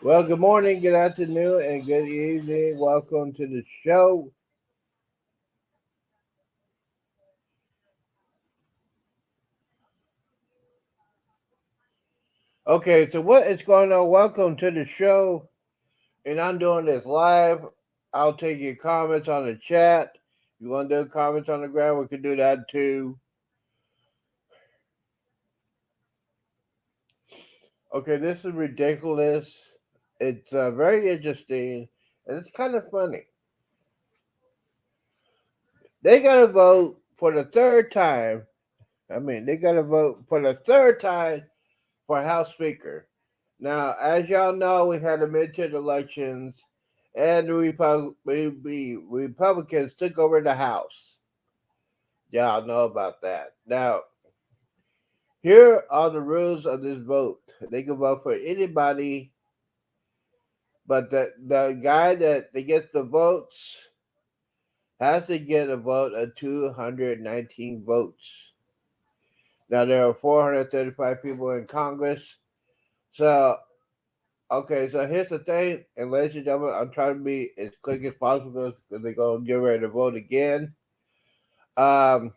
Well, good morning, good afternoon, and good evening. Welcome to the show. Okay, so what is going on? Welcome to the show, and I'm doing this live. I'll take your comments on the chat. You want to do comments on the ground? We can do that too. Okay, this is ridiculous. It's very interesting, and it's kind of funny. They got to vote for the third time. They got to vote for the third time for House Speaker. Now, as y'all know, we had the midterm elections, and the Republicans took over the House. Y'all know about that. Now, here are the rules of this vote. They can vote for anybody, but the guy that gets the votes has to get a vote of 219 votes. Now, there are 435 people in Congress. So okay, so here's the thing, and ladies and gentlemen, I'm trying to be as quick as possible because they're going to get ready to vote again. Um,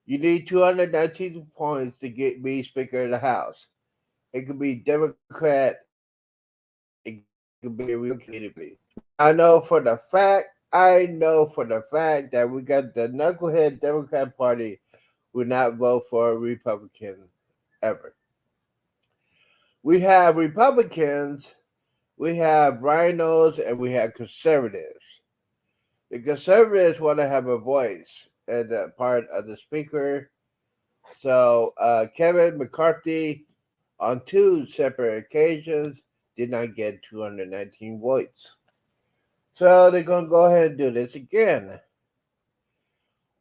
you need 219 points to get me Speaker of the House. It could be Democrat, it could be Republican. I know for the fact that we got the knucklehead Democrat Party would not vote for a Republican ever. We have Republicans, we have rhinos, and we have conservatives. The conservatives want to have a voice as a part of the speaker. So Kevin McCarthy, on two separate occasions, did not get 219 votes. So they're going to go ahead and do this again.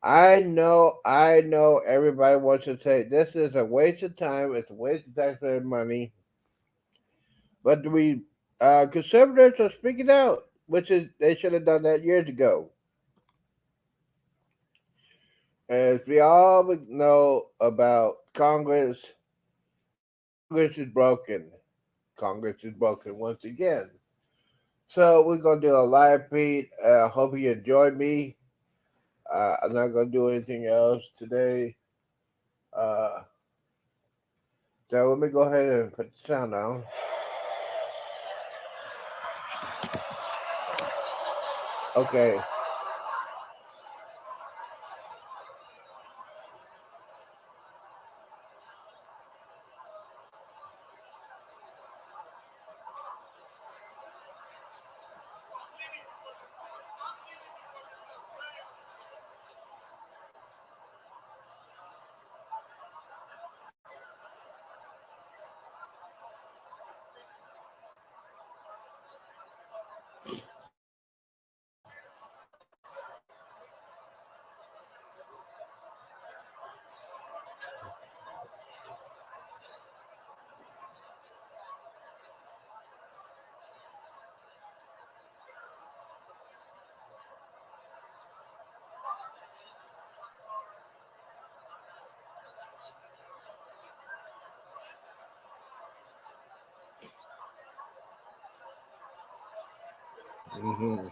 I know everybody wants to say this is a waste of time, it's a waste of taxpayer money. But we conservatives are speaking out, which is they should have done that years ago. As we all know about Congress, Congress is broken. Congress is broken once again. So we're gonna do a live feed. Hope you enjoyed me. I'm not gonna do anything else today. Uh, so let me go ahead and put the sound on. Okay. hmm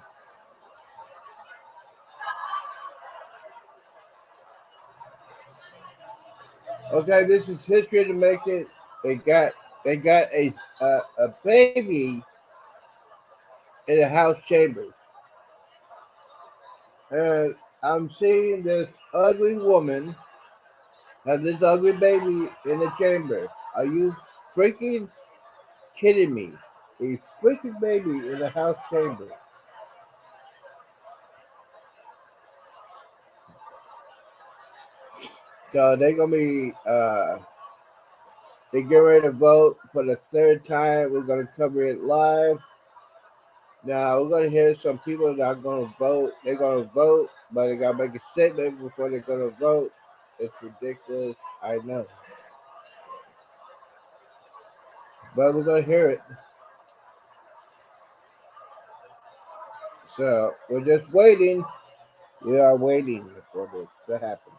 Okay, this is history to make it. They got they got a baby in the House chambers, and I'm seeing this ugly woman have this ugly baby in the chamber. Are you freaking kidding me? A freaking baby in the House chamber. So they're gonna be they get ready to vote for the third time. We're gonna cover it live. Now we're gonna hear some people that are gonna vote. They're gonna vote, but they gotta make a statement before they're gonna vote. It's ridiculous, I know. But we're gonna hear it. So we're just waiting. We are waiting for this to happen.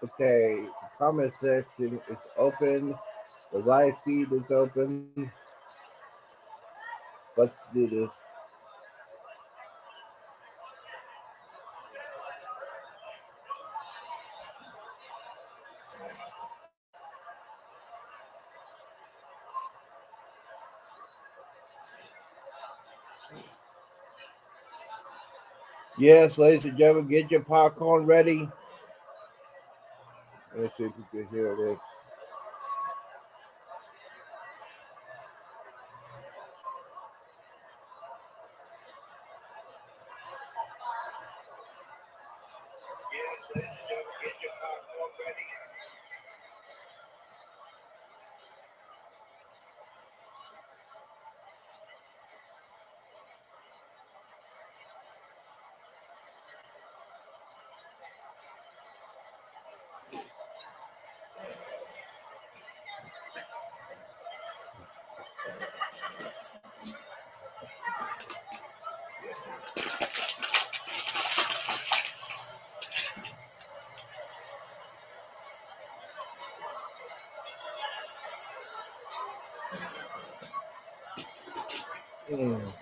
Okay, the comment section is open. The live feed is open. Let's do this. Yes, ladies and gentlemen, get your popcorn ready. Let's see if you can hear this. Yes, ladies and gentlemen, get your popcorn ready. Mm.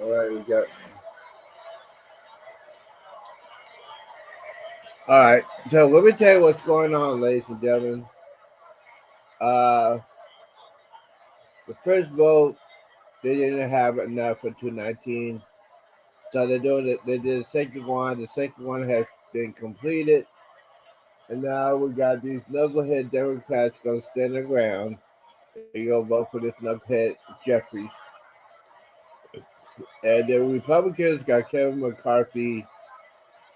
All right, we got. All right, so let me tell you what's going on, ladies and gentlemen. Uh, the first vote they didn't have enough for 219, so they're doing it. They did the second one. The second one has been completed, and now we got these knucklehead Democrats gonna stand their ground. They gonna vote for this knucklehead Jeffries, and the Republicans got Kevin McCarthy,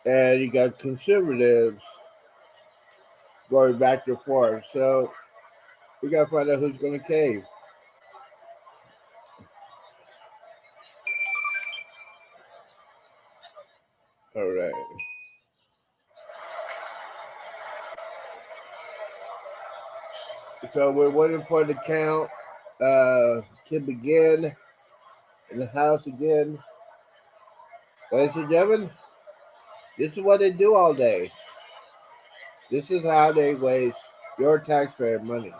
and you got conservatives going back and forth. So we gotta find out who's gonna cave. All right. So we're waiting for the count to begin in the House again. Ladies and gentlemen, this is what they do all day. This is how they waste your taxpayer money.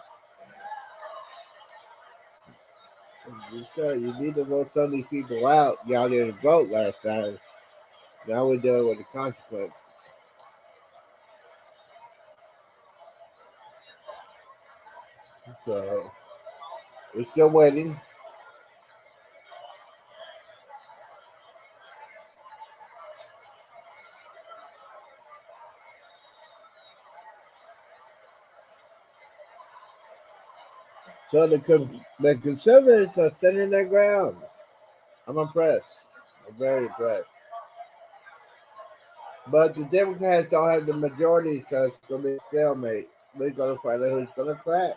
You need to vote some of these people out. Y'all didn't vote last time. Now we're dealing with the consequences. So we're still waiting. So the conservatives are standing their ground. I'm impressed. I'm very impressed. But the Democrats don't have the majority, so it's going to be a stalemate. We're going to find out who's going to crack.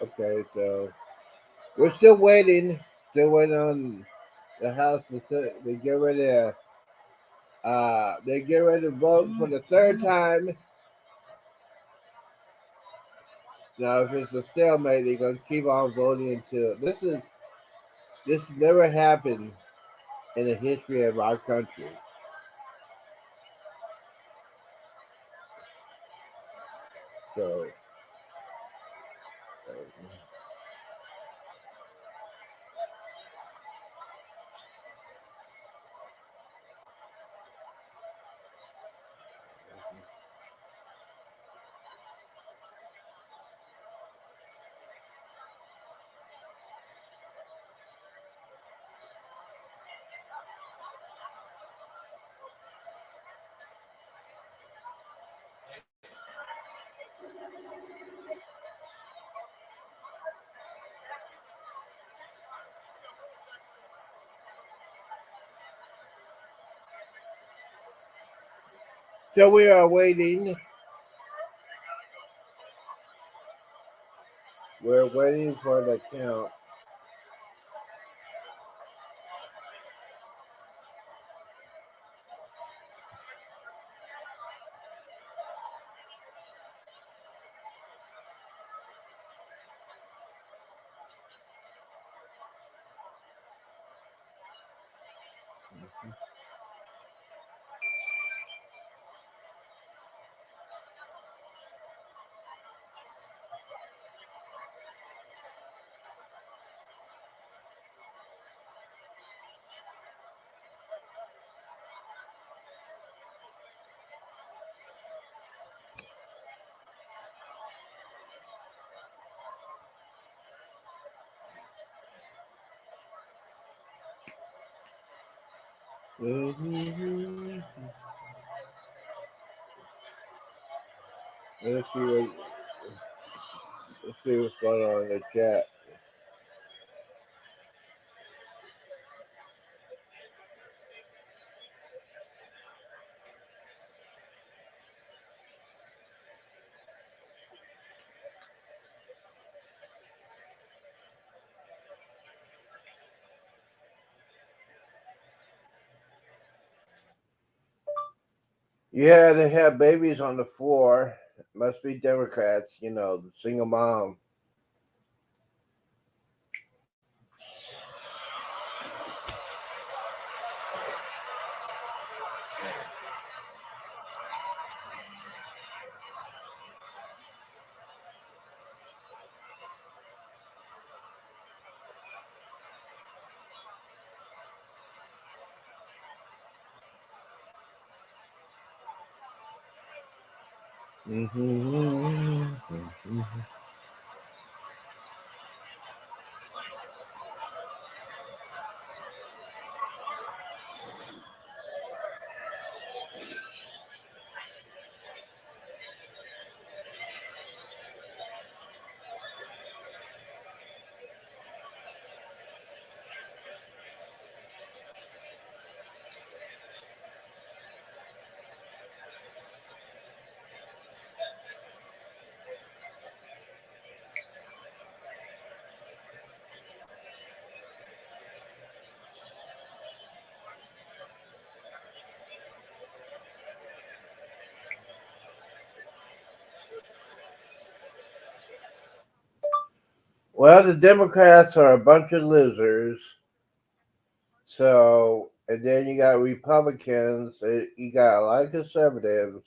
Okay, so we're still waiting. Still waiting on the House to get ready to they get ready to vote for the third time. Now, if it's a stalemate, they're gonna keep on voting until this never happened in the history of our country. So, so we are waiting. We're waiting for the count. Let's see what let's see what's going on in the chat. Yeah, they have babies on the floor. Must be Democrats, the single mom. Well, the Democrats are a bunch of losers. So, and then you got Republicans. You got a lot of conservatives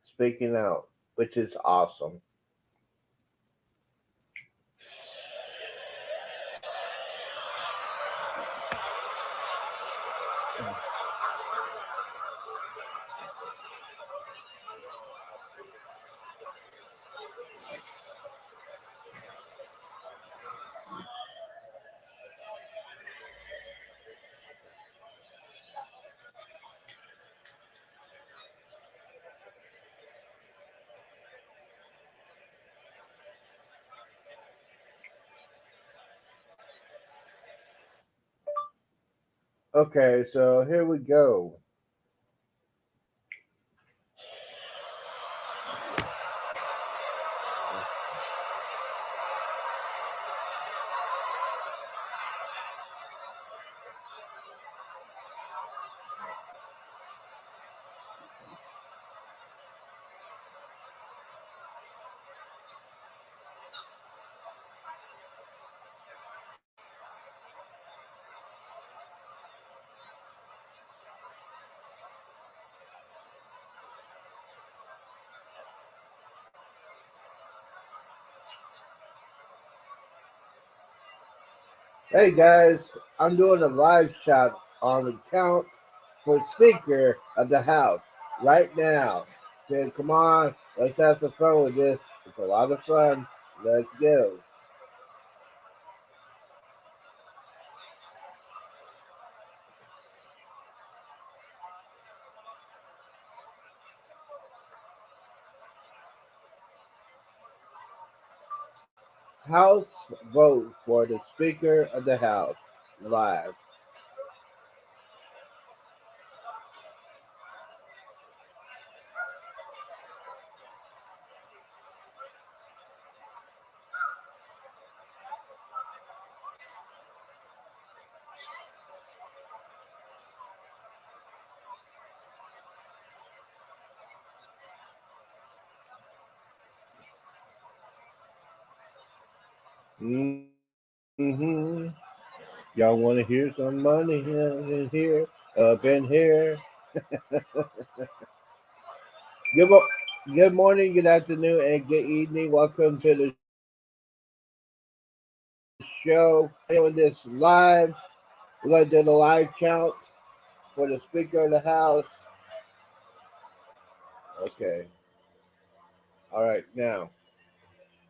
speaking out, which is awesome. Okay, so here we go. Hey guys, I'm doing a live shot on the count for Speaker of the House right now. Say, come on, let's have some fun with this. It's a lot of fun. Let's go. House vote for the Speaker of the House live. Mm-hmm. Y'all want to hear some money in here, up in here? Good, good morning, good afternoon, and good evening. Welcome to the show. Doing this live. We're going to do the live count for the Speaker of the House. Okay. All right. Now,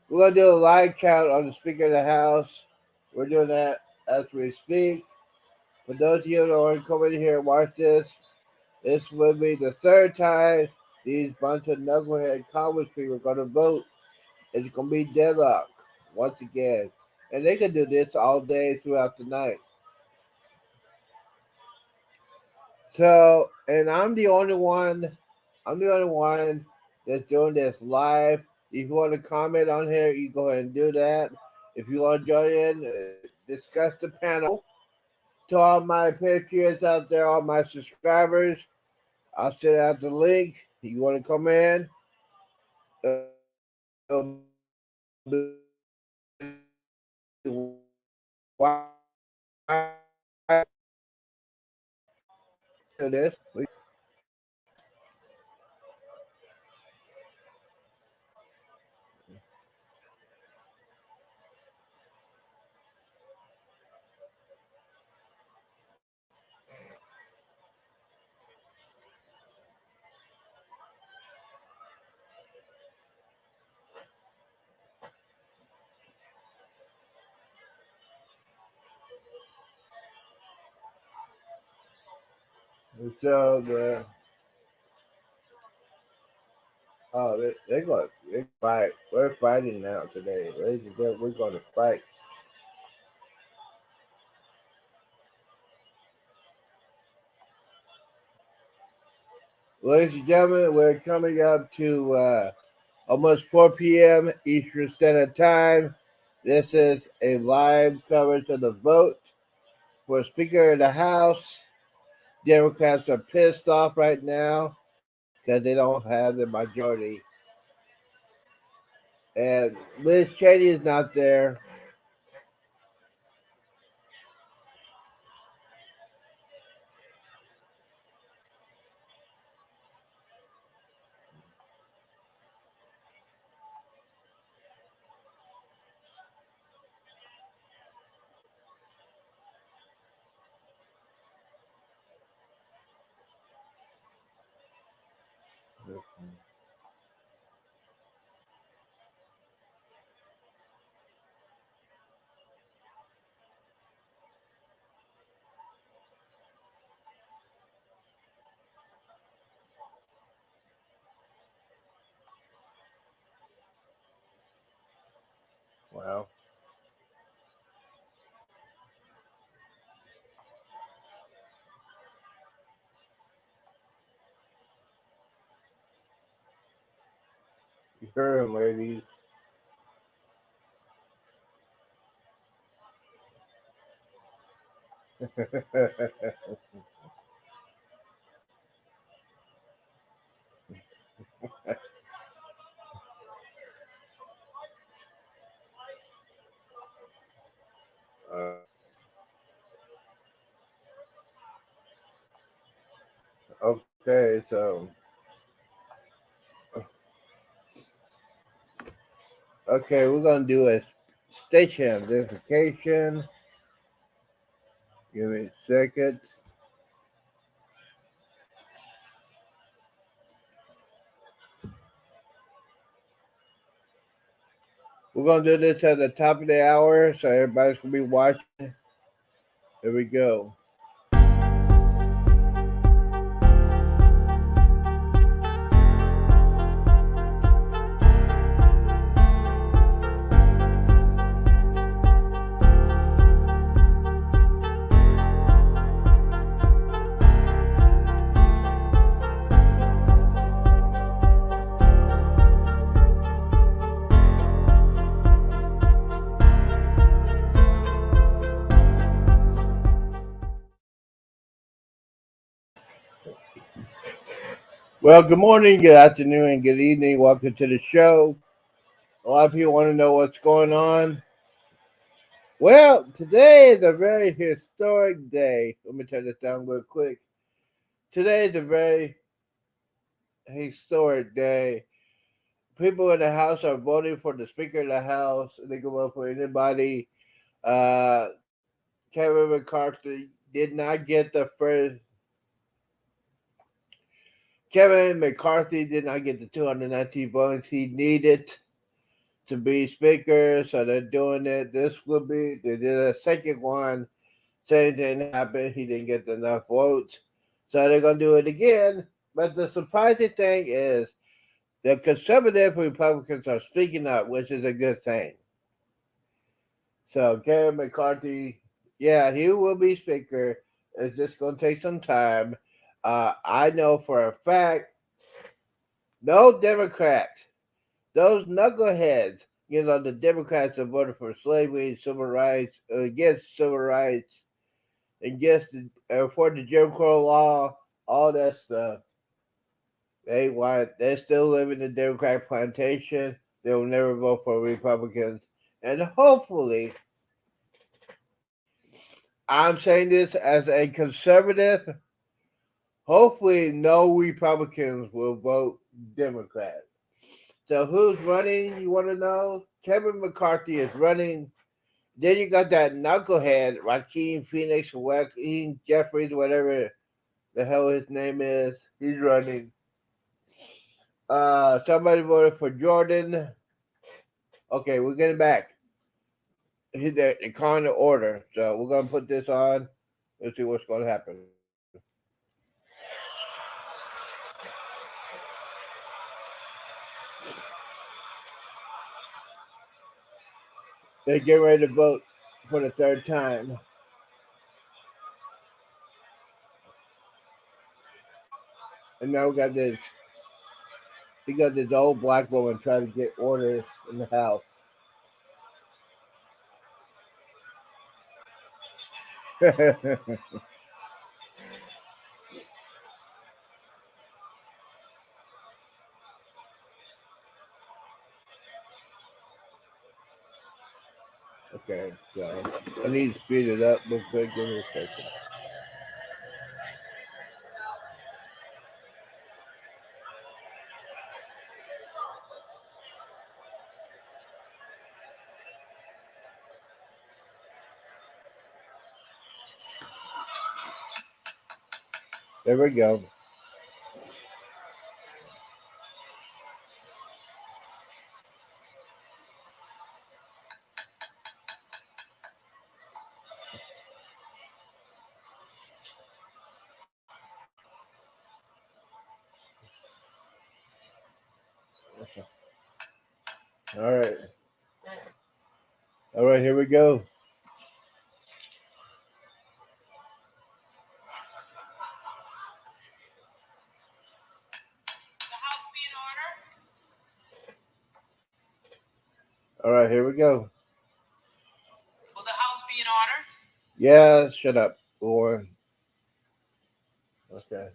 we're going to do a live count on the Speaker of the House. We're doing that as we speak. For those of you that want to come in here and watch this will be the third time these bunch of knucklehead Congress people are going to vote. It's going to be deadlock once again. And they can do this all day throughout the night. So, and I'm the only one that's doing this live. If you want to comment on here, you go ahead and do that. If you want to join in, discuss the panel. To all my patriots out there, all my subscribers, I'll send out the link. You want to come in? Why do this? So they're going to fight. We're fighting now today, ladies and gentlemen. We're going to fight. Ladies and gentlemen, we're coming up to almost 4 p.m. Eastern Standard Time. This is a live coverage of the vote for Speaker of the House. Democrats are pissed off right now because they don't have the majority. And Liz Cheney is not there. Well, you heard him, ladies. uh, okay, so okay, we're gonna do a station identification. Give me a second. We're gonna do this at the top of the hour, so everybody's gonna be watching. Here we go. Well, good morning, good afternoon, and good evening. Welcome to the show. A lot of people want to know what's going on. Well, today is a very historic day. Let me turn this down real quick. Today is a very historic day. People in the House are voting for the Speaker of the House. They can vote for anybody. Uh, Kevin McCarthy did not get the first. Kevin McCarthy did not get the 219 votes he needed to be speaker, so they're doing it. This will be they did a second one. Same thing happened. He didn't get enough votes, so they're gonna do it again. But the surprising thing is the conservative Republicans are speaking up, which is a good thing. So Kevin McCarthy, yeah, he will be speaker. It's just gonna take some time. I know for a fact, no Democrats, those knuckleheads, the Democrats that voted for slavery, civil rights, against civil rights, against for the Jim Crow law, all that stuff. They still live in the Democratic plantation. They will never vote for Republicans. And hopefully, I'm saying this as a conservative, hopefully no Republicans will vote Democrat. So who's running? You want to know? Kevin McCarthy is running. Then you got that knucklehead, Joaquin Phoenix, Joaquin Jeffries, whatever the hell his name is. He's running. Somebody voted for Jordan. Okay, we're getting back. They're calling the order. So we're gonna put this on. Let's see what's gonna happen. They get ready to vote for the third time. And now we got this old black woman trying to get order in the house. Okay, so I need to speed it up real quick. Give me a second. There we go. All right. All right, here we go. All right, here we go. Will the House be in order? Yeah, shut up, Lauren. Okay.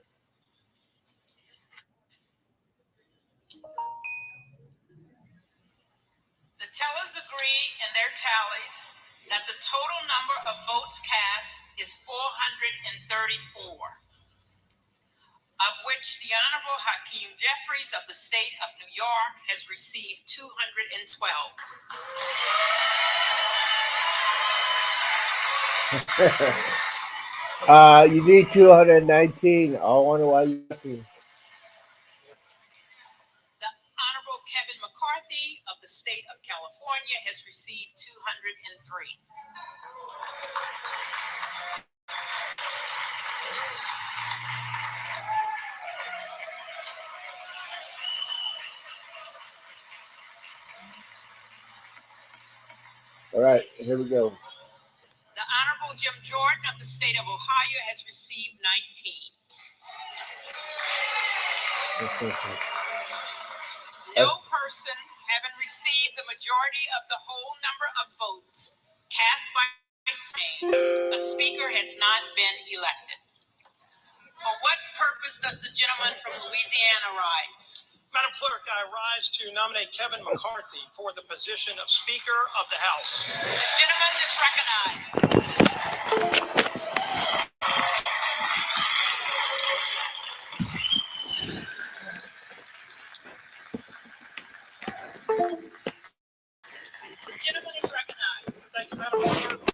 The tellers agree in their tallies that the total number of votes cast is 434, of which the Honorable Hakeem Jeffries of the state of New York has received 212. You need 219. I wonder why you asking. The Honorable Kevin McCarthy of the state of California has received 203. All right, here we go. The Honorable Jim Jordan of the state of Ohio has received 19. No person having received the majority of the whole number of votes cast by saying a speaker has not been elected. For what purpose does the gentleman from Louisiana rise? Madam Clerk, I rise to nominate Kevin McCarthy for the position of Speaker of the House. The gentleman is recognized. The gentleman is recognized. Thank you, Madam Clerk.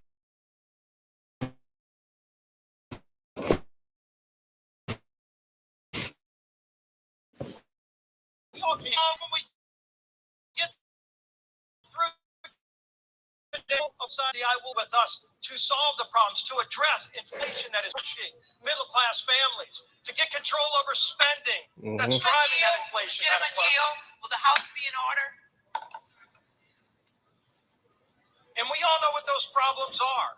Okay, when we get through the day outside the aisle with us to solve the problems, to address inflation that is pushing middle-class families, to get control over spending that's driving that inflation. Gentlemen, yield. Will the House be in order? And we all know what those problems are.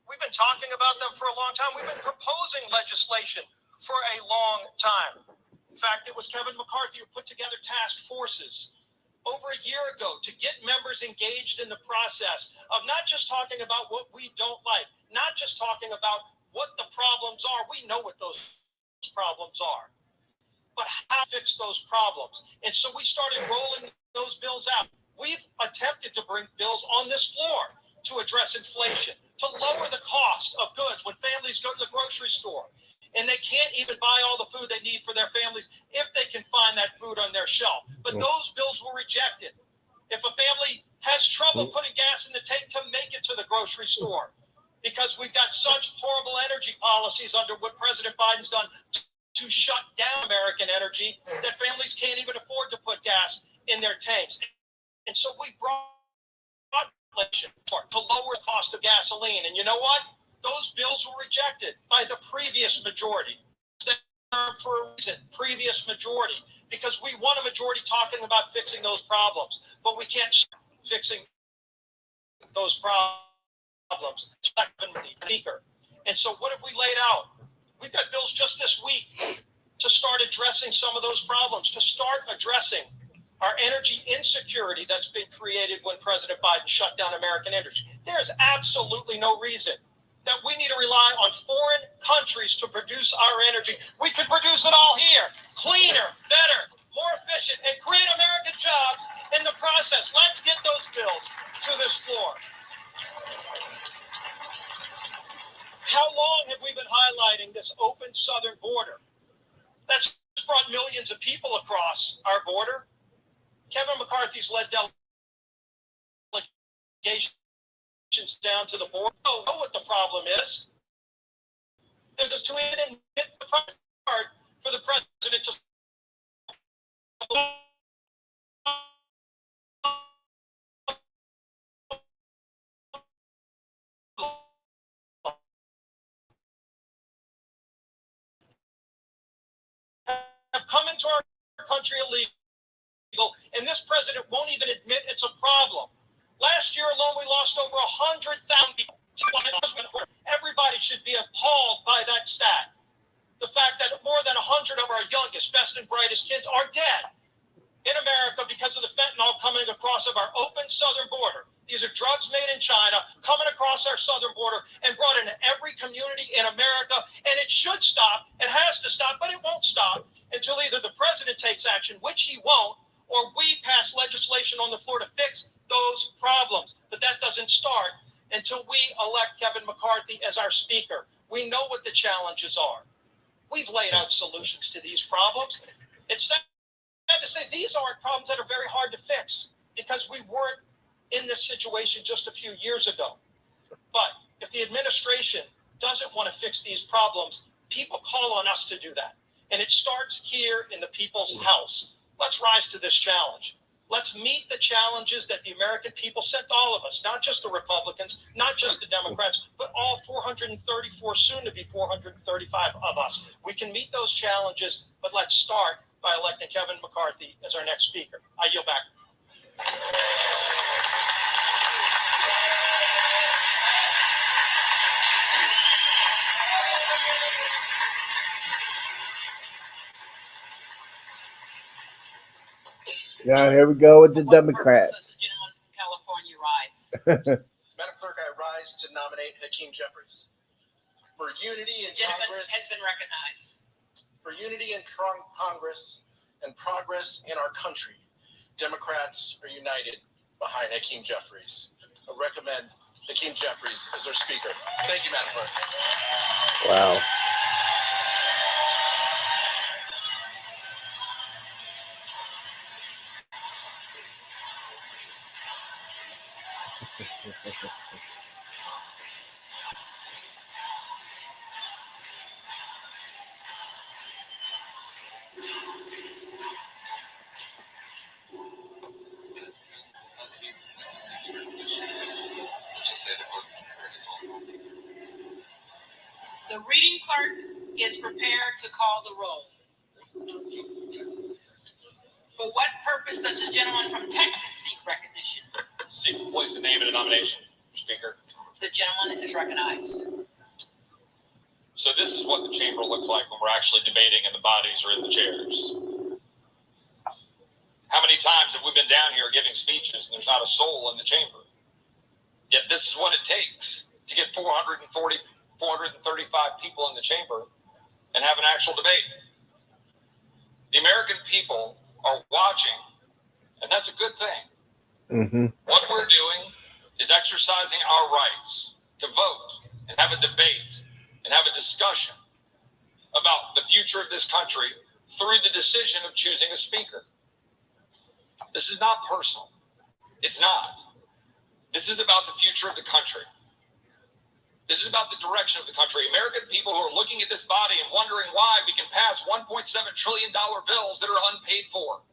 We've been talking about them for a long time. We've been proposing legislation for a long time. In fact, it was Kevin McCarthy who put together task forces over a year ago to get members engaged in the process of not just talking about what we don't like, not just talking about what the problems are. We know what those problems are, but how to fix those problems. And so we started rolling those bills out. We've attempted to bring bills on this floor to address inflation, to lower the cost of goods when families go to the grocery store and they can't even buy all the food they need for their families if they can find that food on their shelf. But those bills were rejected. If a family has trouble putting gas in the tank to make it to the grocery store, because we've got such horrible energy policies under what President Biden's done to shut down American energy, that families can't even afford to put gas in their tanks. And so we brought legislation to lower the cost of gasoline. And you know what? Those bills were rejected by the previous majority. For a reason, previous majority, because we want a majority talking about fixing those problems, but we can't fixing those problems. And so what have we laid out? We've got bills just this week to start addressing some of those problems, to start addressing our energy insecurity that's been created when President Biden shut down American energy. There is absolutely no reason that we need to rely on foreign countries to produce our energy. We could produce it all here, cleaner, better, more efficient, and create American jobs in the process. Let's get those bills to this floor. How long have we been highlighting this open southern border? That's brought millions of people across our border. Kevin McCarthy's led delegations down to the border. Don't know what the problem is. There's this tweet and hit the front card for the president to have come into our country illegal, and this president won't even admit it's a problem. Last year alone, we lost over 100,000 people. Everybody should be appalled by that stat. The fact that more than 100 of our youngest, best, and brightest kids are dead in America because of the fentanyl coming across of our open southern border. These are drugs made in China coming across our southern border and brought into every community in America. And it should stop. It has to stop, but it won't stop until either the president takes action, which he won't, or we pass legislation on the floor to fix those problems. But that doesn't start until we elect Kevin McCarthy as our speaker. We know what the challenges are. We've laid out solutions to these problems. It's sad to say these aren't problems that are very hard to fix because we weren't in this situation just a few years ago. But if the administration doesn't want to fix these problems, people call on us to do that. And it starts here in the people's house. Let's rise to this challenge. Let's meet the challenges that the American people sent all of us, not just the Republicans, not just the Democrats, but all 434, soon to be 435 of us. We can meet those challenges, but let's start by electing Kevin McCarthy as our next speaker. I yield back. Now here we go with the For what Democrats. purpose does the gentleman from California rise? Madam Clerk, I rise to nominate Hakeem Jeffries for unity in The gentleman Congress, has been recognized. for unity in Congress and progress in our country. Democrats are united behind Hakeem Jeffries. I recommend Hakeem Jeffries as our speaker. Thank you, Madam Clerk. Wow. The reading clerk is prepared to call the roll. For what purpose does the gentleman from Texas seek recognition? Seek to place a name in a nomination, Speaker. The gentleman is recognized. So this is what the chamber looks like when we're actually debating and the bodies are in the chairs. How many times have we been down here giving speeches and there's not a soul in the chamber? Yet this is what it takes to get 435 people in the chamber and have an actual debate. The American people are watching, and that's a good thing. Mm-hmm. What we're doing is exercising our rights to vote and have a debate and have a discussion about the future of this country through the decision of choosing a speaker. This is not personal. It's not. This is about the future of the country. This is about the direction of the country. American people who are looking at this body and wondering why we can pass $1.7 trillion bills that are unpaid for.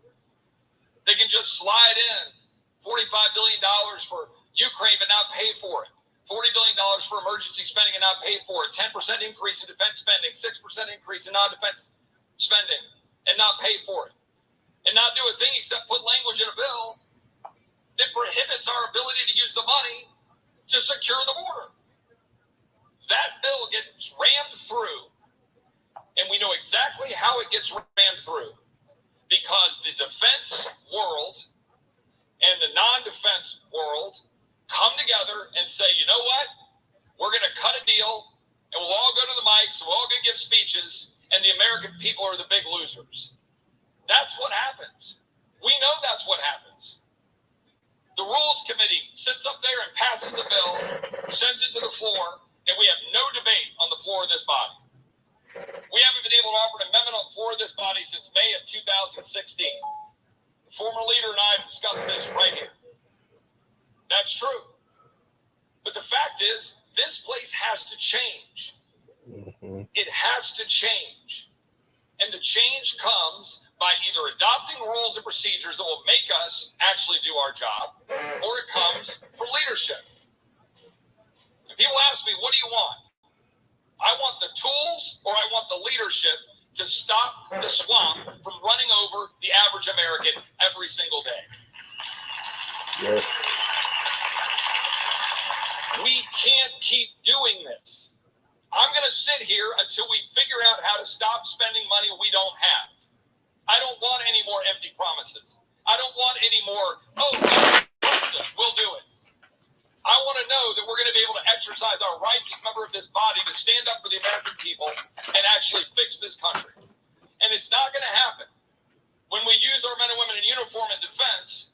They can just slide in $45 billion for Ukraine but not pay for it. $40 billion for emergency spending and not pay for it. 10% increase in defense spending, 6% increase in non-defense spending and not pay for it. And not do a thing except put language in a bill that prohibits our ability to use the money to secure the border. That bill gets rammed through, and we know exactly how it gets rammed through, because the defense world and the non-defense world come together and say, you know what? We're going to cut a deal, and we'll all go to the mics, we're all going to give speeches, and the American people are the big losers. That's what happens. We know that's what happens. The Rules Committee sits up there and passes a bill, sends it to the floor, and we have no debate on the floor of this body. We haven't been able to offer an amendment on the floor of this body since May of 2016. The former leader and I have discussed this right here. That's true. But the fact is, this place has to change. Mm-hmm. It has to change. And the change comes by either adopting rules and procedures that will make us actually do our job, or it comes from leadership. And people ask me, what do you want? I want the tools, or I want the leadership to stop the swamp from running over the average American every single day. Yes. We can't keep doing this. I'm going to sit here until we figure out how to stop spending money we don't have. I don't want any more empty promises. I don't want any more, we'll do it. I want to know that we're going to be able to exercise our rights as a member of this body to stand up for the American people and actually fix this country. And it's not going to happen when we use our men and women in uniform in defense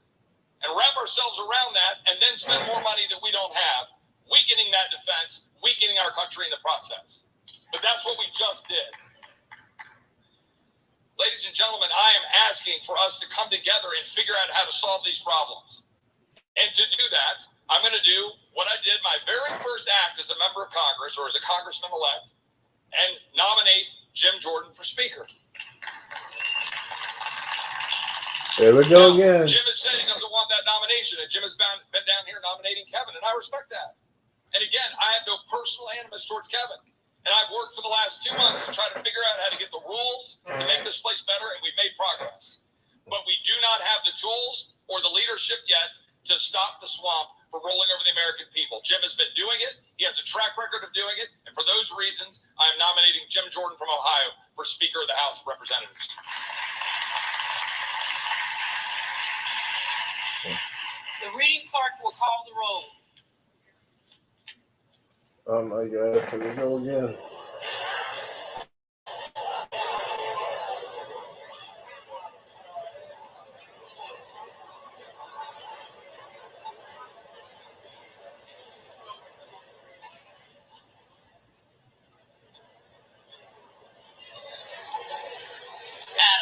and wrap ourselves around that and then spend more money that we don't have, weakening that defense, weakening our country in the process. But that's what we just did. Ladies and gentlemen, I am asking for us to come together and figure out how to solve these problems. And to do that, I'm going to do what I did my very first act act as a member of Congress or as a congressman-elect and nominate Jim Jordan for Speaker. There we go again. Jim has said he doesn't want that nomination, and Jim has been down here nominating Kevin, and I respect that. And again, I have no personal animus towards Kevin. And I've worked for the last 2 months to try to figure out how to get the rules to make this place better, and we've made progress. But we do not have the tools or the leadership yet to stop the swamp from rolling over the American people. Jim has been doing it. He has a track record of doing it. And for those reasons, I am nominating Jim Jordan from Ohio for Speaker of the House of Representatives. The reading clerk will call the roll. Oh my God, here we go again.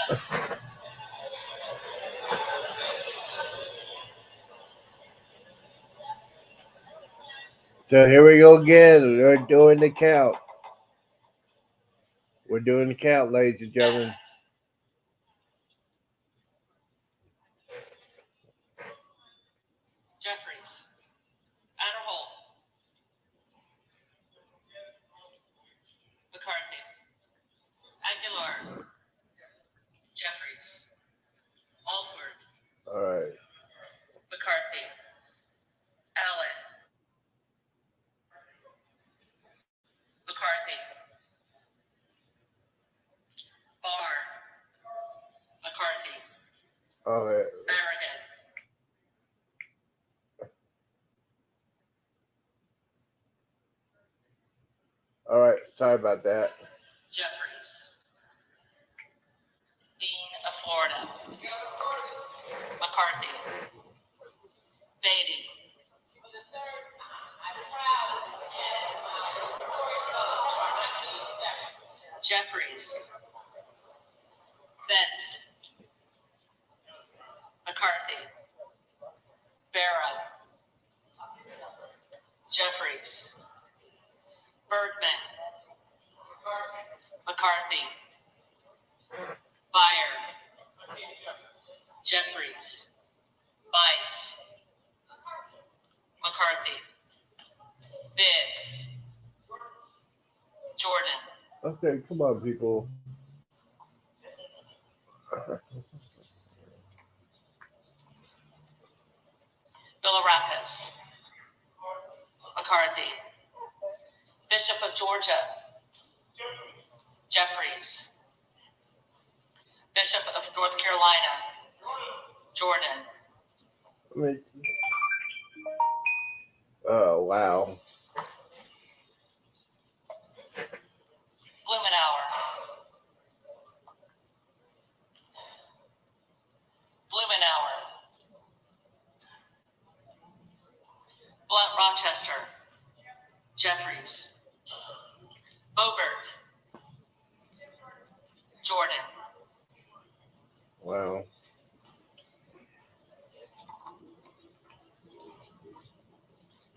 Adams. So here we go again. We're doing the count. We're doing the count, ladies and gentlemen. Adams. Jeffries. Adderholt. McCarthy. Aguilar. Jeffries. Alford. All right. McCarthy. Allen. McCarthy. Barr. McCarthy. All right. Barragan. All right. Sorry about that. Jeffries. Dean of Florida. McCarthy. Beatty. Jeffries. Betts. McCarthy. Barrow. Jeffries. Bergman. McCarthy. Byer. Jeffries. Bice. McCarthy. Biggs. Jordan. Okay, come on, people. Bilirakis. McCarthy. Bishop of Georgia. Jeffries. Bishop of North Carolina. Jordan. I mean, oh, wow. Blumenauer. Blumenauer. Blunt Rochester. Jeffries. Bobert. Jordan. Wow.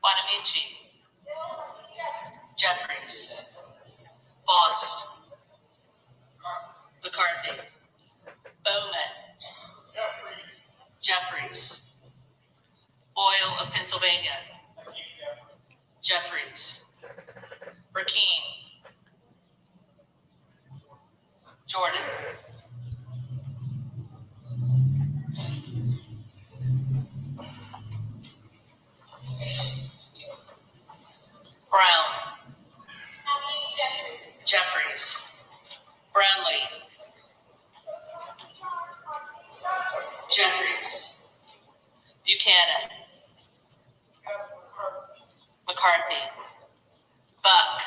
Bonamici. Jeffries. Bost. McCarthy. Bowman. Jeffries. Boyle of Pennsylvania. Jeffries. Rakeen. Jordan. Brown. Jeffries. Brownlee. Jeffries. Buchanan. McCarthy. Buck.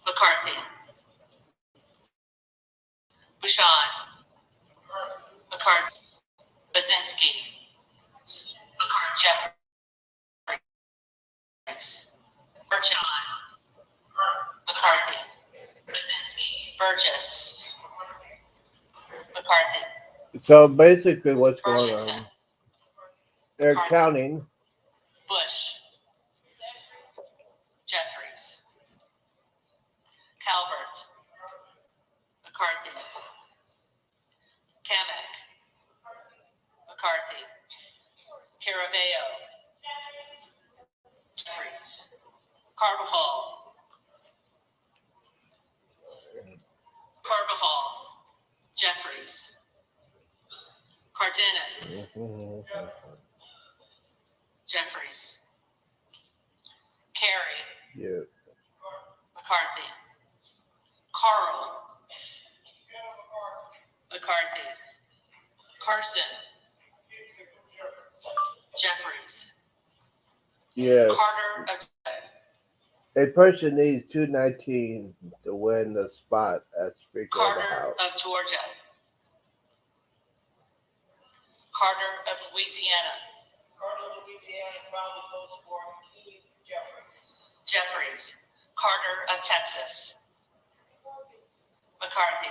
McCarthy. Bouchon. McCarthy. Baczynski. McCarthy. Jeffries. Burchon. McCarthy. Baczynski. Burgess. McCarthy. So basically, what's going Burlington. on? They're counting. Bush. Caraveo, Jeffries, Carvajal, Jeffries, Cardenas, Jeffries, Carey, Yeah. McCarthy, Carl, McCarthy, Carson, Jeffries, Yes. Carter of A person needs 219 to win the spot as Speaker of the Carter House. of Georgia, Carter of Louisiana, probably votes for Keith Jeffries. Jeffries, Carter of Texas, McCarthy,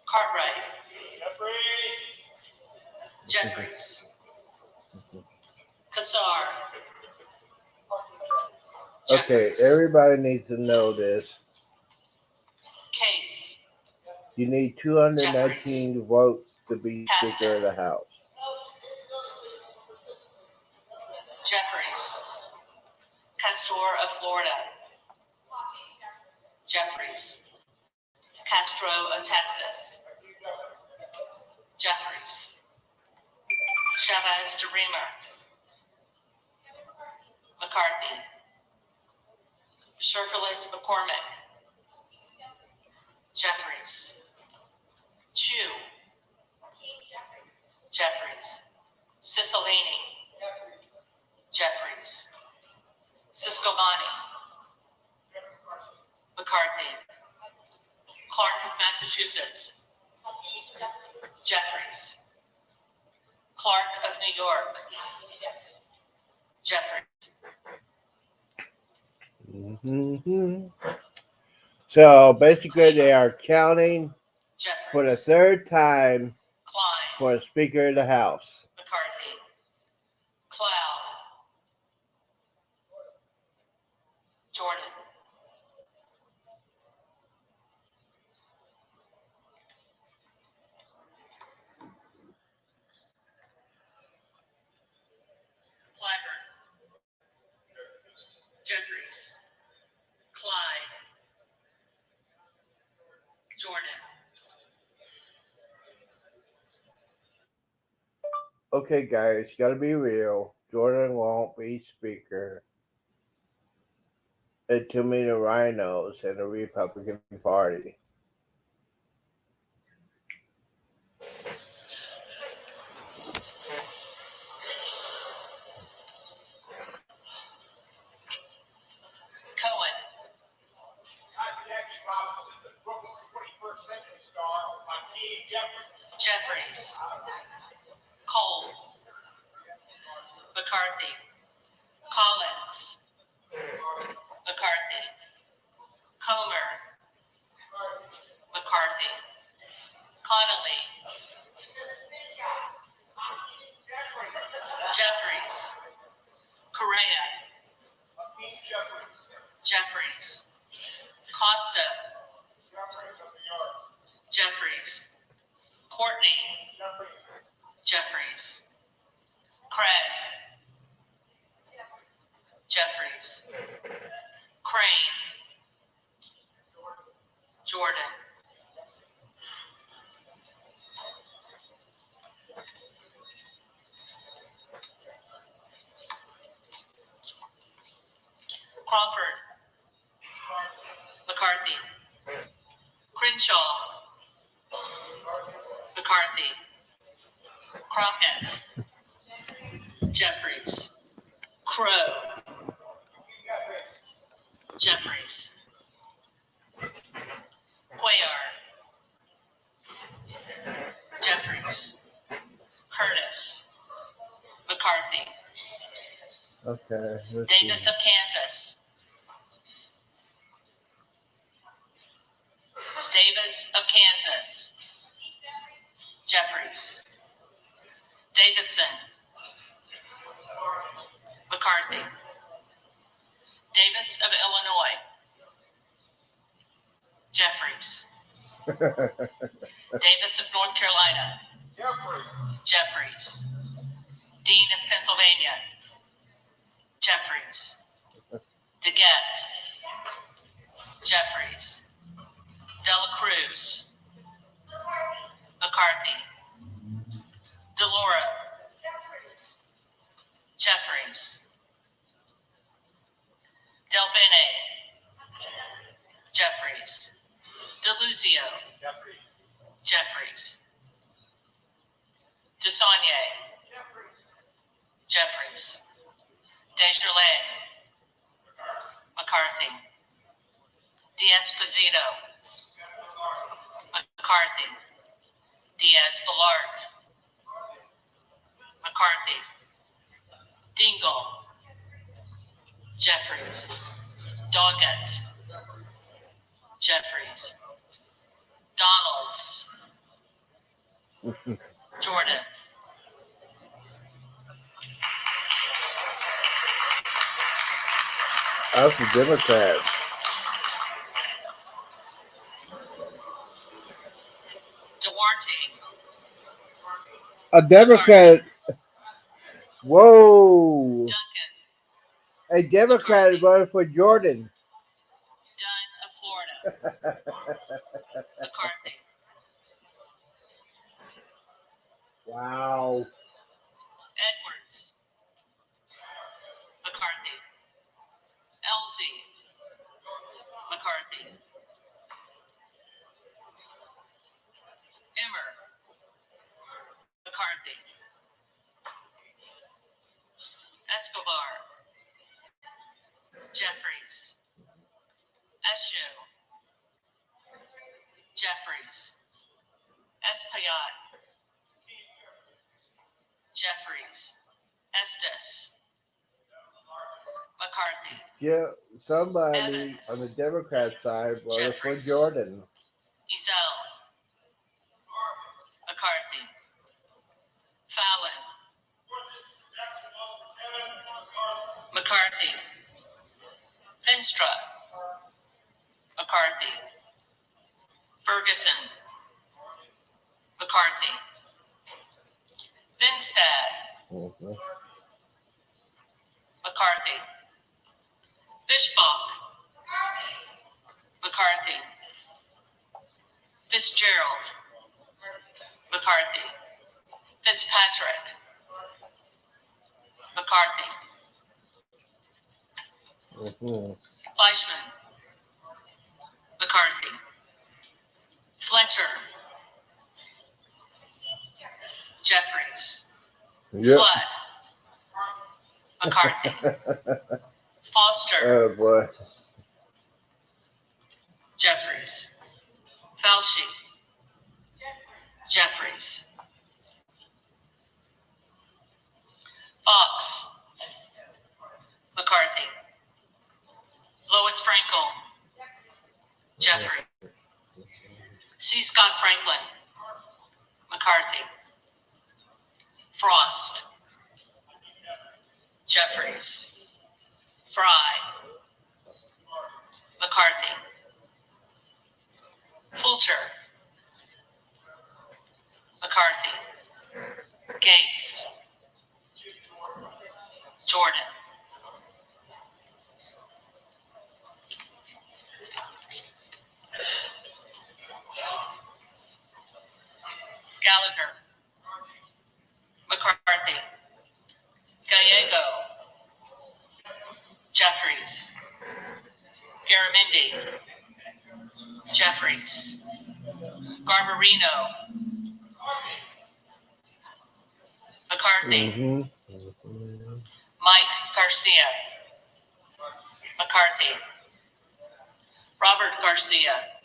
Cartwright, Jeffries, Kassar, Okay, Jeffries, everybody needs to know this. Case, You need 219 votes to be Speaker of the House. Jeffries, Castor of Florida, Jeffries, Castro of Texas, Jeffries, Chavez de Reamer, McCarthy, Sherfilis McCormick, Jeffries, Chu, Jeffries, Cicilline, Jeffries, Siscobani, McCarthy, Clark of Massachusetts, Jeffries, Clark of New York, Jeffries, So basically, they are counting for the Jeffries, third time Klein, for the Speaker of the House. McCarthy, Cloud, Jordan, Clyburn, Jeffries, Clyde, Jordan, Okay, guys, gotta be real. Jordan won't be Speaker. And too many rhinos in the Republican Party. Cohen, Jeffries, Cole, McCarthy, Collins, McCarthy, Comer, McCarthy, Connolly, Jeffries, Correa, Jeffries, Costa, Jeffries, Courtney, Jeffries, Craig, Jeffries, Crane, Jordan, Crawford, McCarthy, Crenshaw, McCarthy, Crockett, Jeffries, Crow, Jeffries, Cuellar, Jeffries, Curtis, McCarthy, Okay. Let's Davis see. of Kansas, Davis of Kansas, Jeffries, Davidson, McCarthy, Davis of Illinois, Jeffries, Davis of North Carolina, Jeffries, Dean of Pennsylvania, Jeffries. DeGette, Jeffries. Dela Cruz, McCarthy. Delora, Jeffries. Del Bene, Jeffries. DeLuzio, Jeffries. DeSaulnier, Jeffries. Desjardins, McCarthy. D'Esposito, McCarthy. Diaz-Balart, McCarthy. Dingle, Jeffries. Doggett, Jeffries. Donalds, Jordan. That's the Democrats. Duarte, A Democrat. Whoa. Duncan, A Democrat voted for Jordan. Dunn of Florida. McCarthy. Wow. Edwards, McCarthy. Elsie, McCarthy. Emmer, McCarthy. Escobar, Jeffries. Eshu, Jeffries. Espaillat, Jeffries. Estes, McCarthy. Yeah, somebody Evans. on the Democrat side voted for Jeffries. Jordan. Ezel, McCarthy. Fallon, McCarthy. Finstra, McCarthy. Ferguson, McCarthy. Vinstad, Mhm. McCarthy. Fishbach, McCarthy. Fitzgerald, McCarthy. Fitzpatrick, McCarthy. Mhm. Fleischman, McCarthy. Fletcher, Jeffries. Yep. Flood, McCarthy. Foster, Oh boy. Jeffries. Fauci, Jeffries. Fox, McCarthy. Lois Frankel, Jeffrey. C. Scott Franklin, McCarthy. Frost, Jeffries. Fry, McCarthy. Fulcher, McCarthy. Gates, Jordan. Gallagher, McCarthy. Gallego, Jeffries. Garamendi, Jeffries. Garbarino, McCarthy. Mhm. Mike Garcia, McCarthy. Robert Garcia,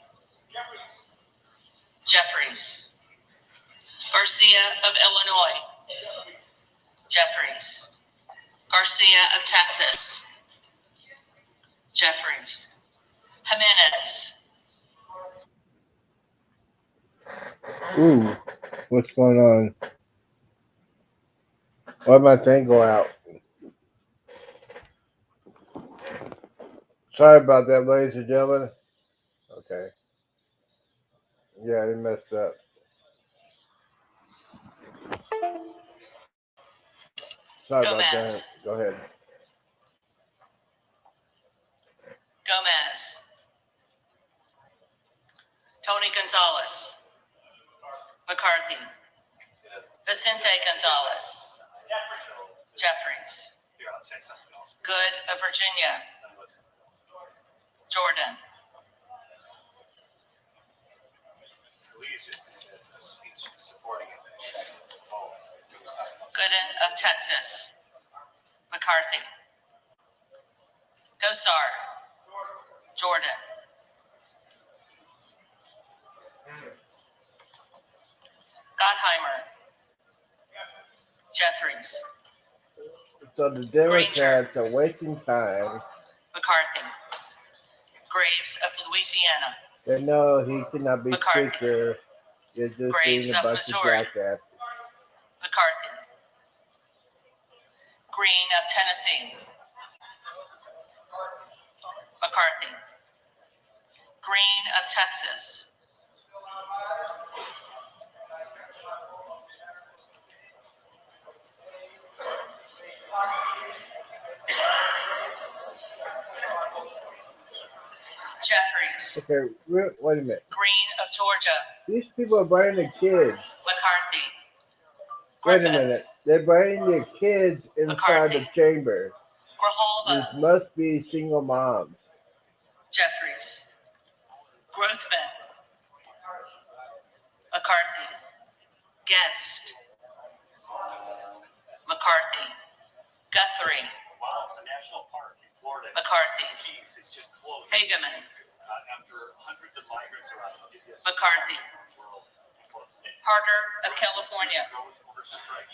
Jeffries. Garcia of Illinois, Jeffries. Garcia of Texas, Jeffries. Jimenez, Ooh, what's going on? Why'd my thing go out? Sorry about that, ladies and gentlemen. Okay. Yeah, it messed up. Sorry about Gomez. that. Go ahead. Gomez. Tony Gonzalez. McCarthy. Vicente Gonzalez. Jeffries. Good of Virginia. Jordan. Gooden of Texas. McCarthy. Gosar. Jordan. Gottheimer. Jeffries. So the Democrats are wasting time. McCarthy. Graves of Louisiana. They know he cannot be McCarthy. speaker. They're just Graves being a of bunch of Missouri. jackasses. McCarthy. Green of Tennessee. McCarthy. Green of Texas. Jeffries. Okay, wait a minute. Green of Georgia. These people are bringing their kids. McCarthy. Wait a Griffith. minute. They're bringing their kids inside the McCarthy. chamber. Grijalva. These must be single moms. Jeffries. Grothman. McCarthy. Guest. McCarthy. Guthrie. Wow, a national park in Florida. McCarthy. Keys is just closed. Hageman. After hundreds of migrants around the US McCarthy. world. Carter of California. Goes over strike,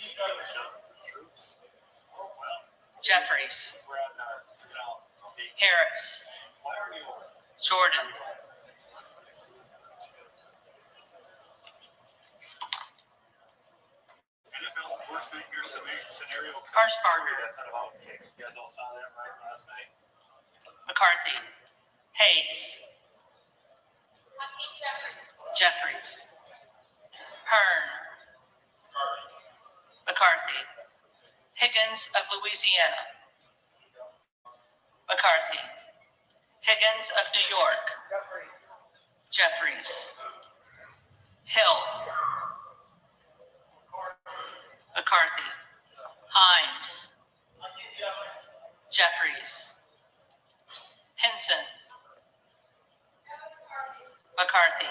dozens of troops. Well, Jeffries. Brad, big. Harris. Why are you Jordan. NFL's worst nightmare scenario? Harshbarger. That's not about kick. You guys all saw that right last night? McCarthy. Hayes. Jeffries. Hearn. McCarthy. Higgins of Louisiana. McCarthy. Higgins of New York. Jeffries. Hill. McCarthy. Himes. Jeffries. Henson. McCarthy.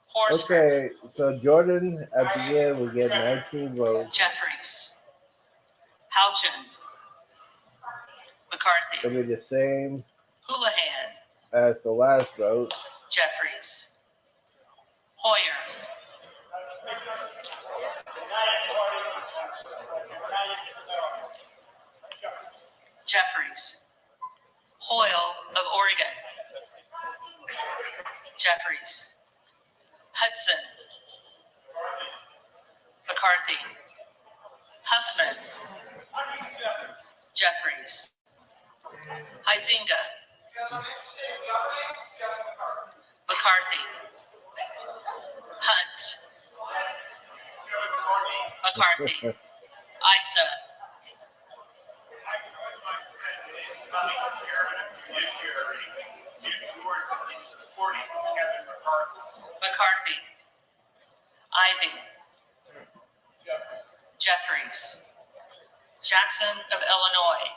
Horsford. Okay, so Jordan at the end will get 19 votes. Jeffries. Houchin. McCarthy. It'll be the same Houlihan. as the last vote. Jeffries. Hoyer. Jeffries. Hoyle of Oregon. Jeffries. Hudson. McCarthy. Huffman. Jeffries. Huizinga. McCarthy. Hunt. McCarthy. Isa. McCarthy. Ivy. Jeffries. Jackson of Illinois.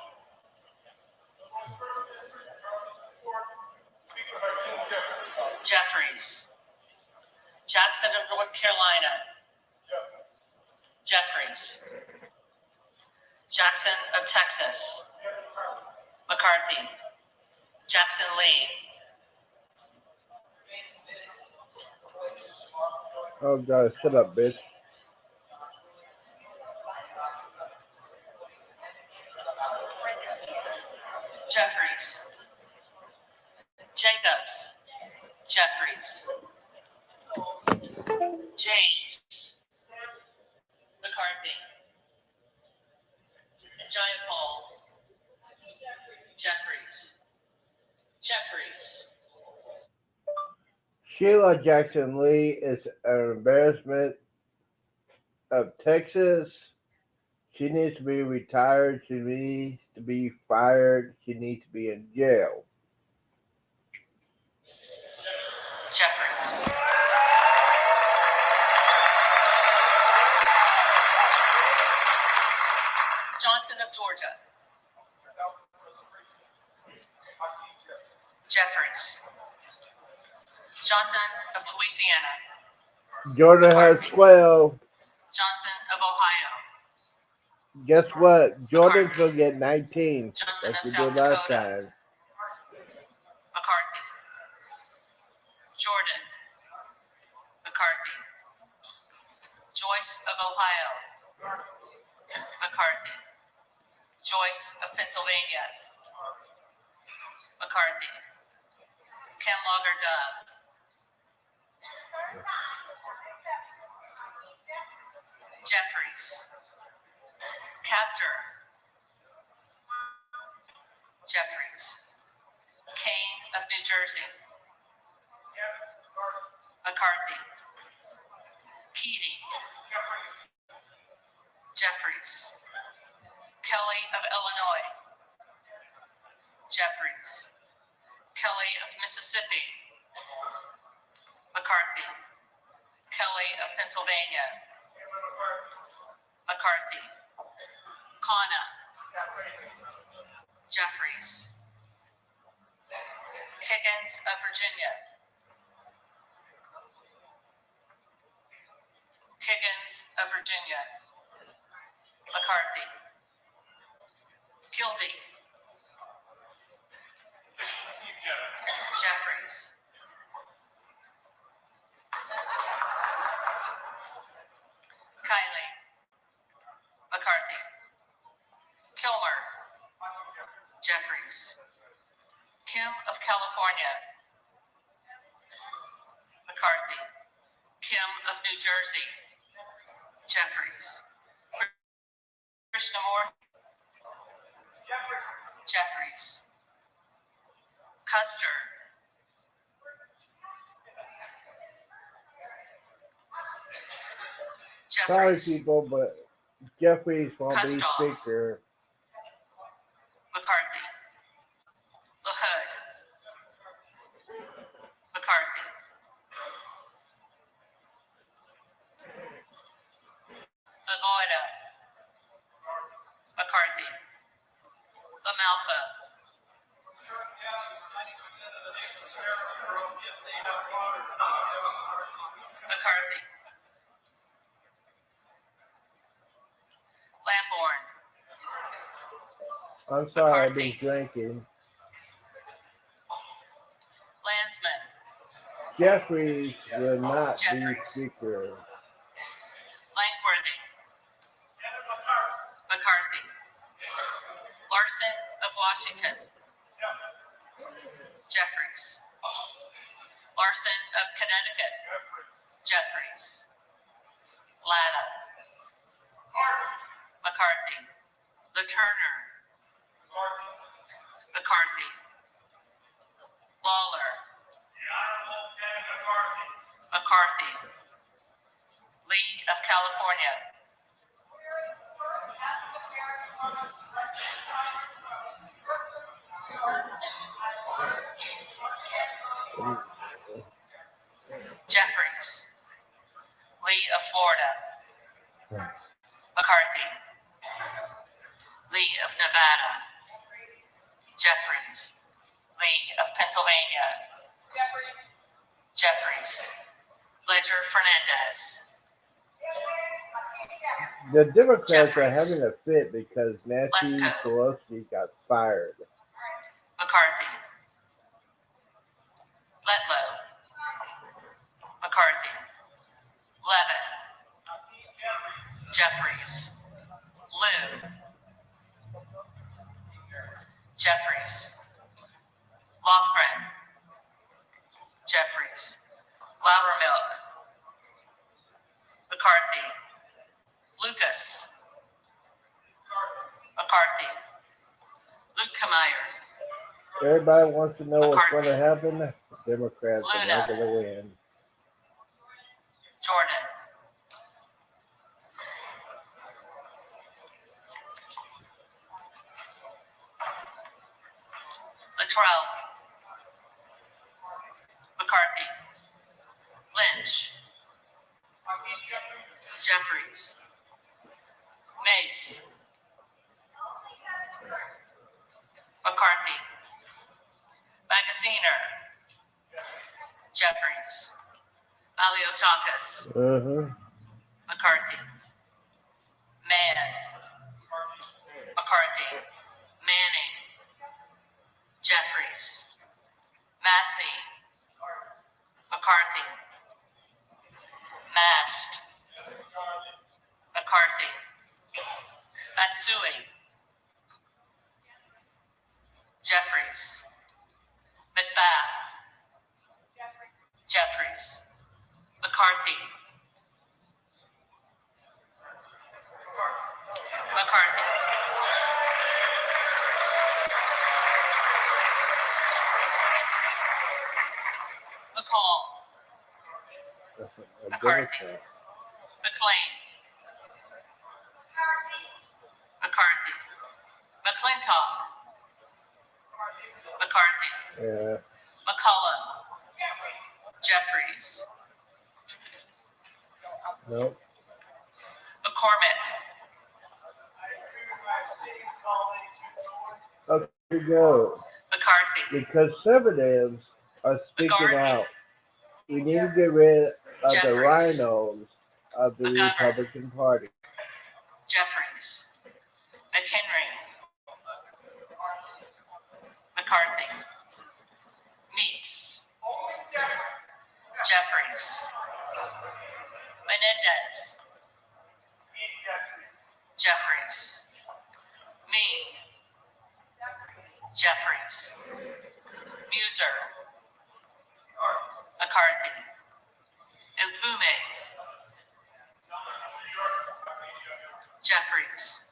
Jeffries. Jackson of North Carolina. Jeffries. Jackson of Texas. McCarthy. Jackson Lee. Oh, God, shut up, bitch. Jeffries. Jacobs. Jeffries. James. McCarthy. Giant Paul. Jeffries. Jeffries. Sheila Jackson Lee is an embarrassment of Texas. She needs to be retired. She needs to be fired. She needs to be in jail. Jeffries. Johnson of Georgia. Jeffries. Johnson of Louisiana. Georgia has 12. Johnson of Ohio. Guess what? Jordan's going to get 19. Johnson Like of he South did last Dakota. time. McCarthy. Jordan. McCarthy. Joyce of Ohio. McCarthy. Joyce of Pennsylvania. McCarthy. Ken Logger Dove. Jeffries. Captor. Jeffries. Kane of New Jersey. McCarthy. Keating. Jeffries. Kelly of Illinois. Jeffries. Kelly of Mississippi. McCarthy. Kelly of Pennsylvania. McCarthy. Kana. Jeffries. Higgins of Virginia. Higgins of Virginia. McCarthy. Kildee. Jeffries. Kiley. McCarthy. Kilmer. Jeffries. Kim of California. McCarthy. Kim of New Jersey. Jeffries. Krishnamurthy. Jeffries. Custer. Sorry, Jeffries. people, but Jeffries won't be Kustoff. speaker. McCarthy. LaHood. McCarthy. LaGuardia. McCarthy. LaMalfa. McCarthy. Lamborn. I'm sorry, I've McCarthy. been drinking. Landsman. Jeffries will not be Jeffries. speaker. Langworthy. McCarthy. Larson of Washington. Jeffries. Larson of Connecticut. Jeffries. Latta. McCarthy. LaTurner. McCarthy. Lawler. McCarthy. League of California. Jeffries. Lee of Florida. McCarthy. Lee of Nevada. Jeffries. Lee of Pennsylvania. Jeffries. Ledger Fernandez. The Democrats are Jeffries. having a fit because Nancy Lesko. Pelosi got fired. McCarthy. Letlow. McCarthy. Levin. Jeffries. Liu. Jeffries. Lofgren. Jeffries. Loudermilk. McCarthy. Lucas. McCarthy. Luke Kameyer. Everybody wants to know what's going to McCarthy. happen. Democrats are not going to win. Jordan. Latrell, McCarthy, Lynch, Jeffries, Mace, McCarthy, Magaziner, Jeffries, Maliotakis, McCarthy, Mann, McCarthy, Manning, Jeffries, Massey, McCarthy, Mast, McCarthy, Matsui, Jeffries, Macbeth, Jeffries, McCarthy, McCarthy, McCall, McCarthy, McLean, McCarthy, McClintock, McCarthy, Yeah. McCullough, Jeffries, Nope. McCormick, Okay, here we go. McCarthy, Because conservatives are speaking out. We need to get rid of the Jeffries. rhinos of the McGovern. Republican Party. Jeffries, McHenry, McCarthy, Meeks, Jeffries, Menendez, Jeffries, me, Jeffries, Muser, McCarthy, Mfume, Jeffries,